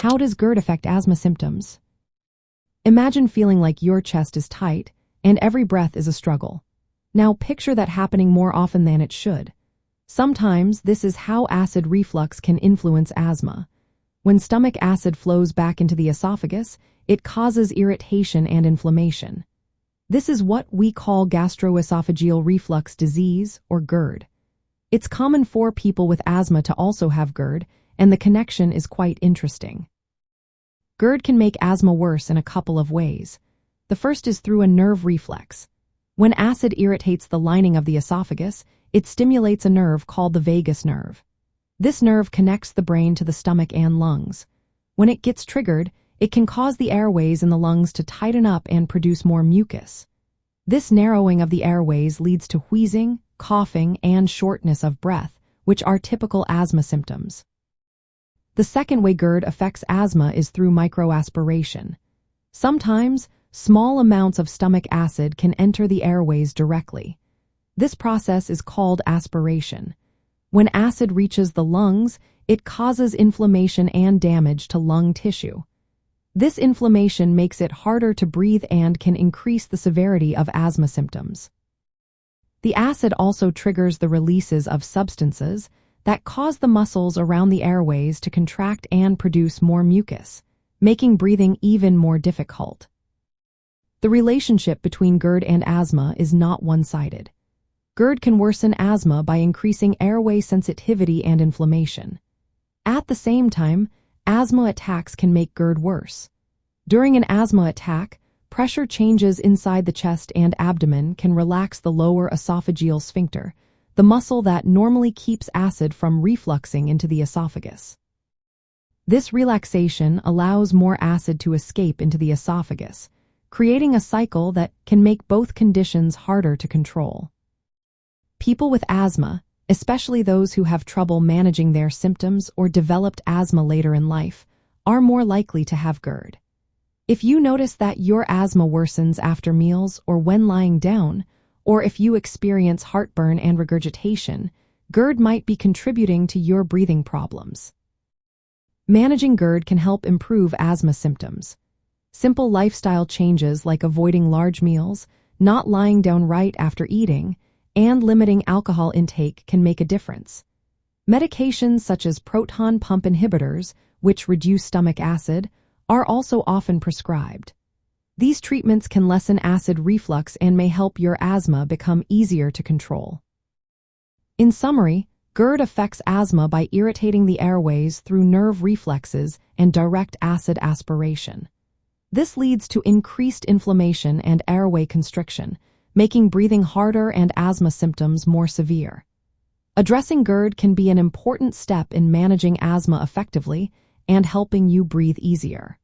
How does GERD affect asthma symptoms? Imagine feeling like your chest is tight and every breath is a struggle. Now picture that happening more often than it should. Sometimes this is how acid reflux can influence asthma. When stomach acid flows back into the esophagus, it causes irritation and inflammation. This is what we call gastroesophageal reflux disease, or GERD. It's common for people with asthma to also have GERD, and the connection is quite interesting. GERD can make asthma worse in a couple of ways. The first is through a nerve reflex. When acid irritates the lining of the esophagus, it stimulates a nerve called the vagus nerve. This nerve connects the brain to the stomach and lungs. When it gets triggered, it can cause the airways in the lungs to tighten up and produce more mucus. This narrowing of the airways leads to wheezing, coughing, and shortness of breath, which are typical asthma symptoms. The second way GERD affects asthma is through microaspiration. Sometimes, small amounts of stomach acid can enter the airways directly. This process is called aspiration. When acid reaches the lungs, it causes inflammation and damage to lung tissue. This inflammation makes it harder to breathe and can increase the severity of asthma symptoms. The acid also triggers the releases of substances that cause the muscles around the airways to contract and produce more mucus, making breathing even more difficult. The relationship between GERD and asthma is not one-sided. GERD can worsen asthma by increasing airway sensitivity and inflammation. At the same time, asthma attacks can make GERD worse. During an asthma attack, pressure changes inside the chest and abdomen can relax the lower esophageal sphincter, the muscle that normally keeps acid from refluxing into the esophagus. This relaxation allows more acid to escape into the esophagus, creating a cycle that can make both conditions harder to control. People with asthma, especially those who have trouble managing their symptoms or developed asthma later in life, are more likely to have GERD. If you notice that your asthma worsens after meals or when lying down, or if you experience heartburn and regurgitation, GERD might be contributing to your breathing problems. Managing GERD can help improve asthma symptoms. Simple lifestyle changes like avoiding large meals, not lying down right after eating, and limiting alcohol intake can make a difference. Medications such as proton pump inhibitors, which reduce stomach acid, are also often prescribed. These treatments can lessen acid reflux and may help your asthma become easier to control. In summary, GERD affects asthma by irritating the airways through nerve reflexes and direct acid aspiration. This leads to increased inflammation and airway constriction, making breathing harder and asthma symptoms more severe. Addressing GERD can be an important step in managing asthma effectively and helping you breathe easier.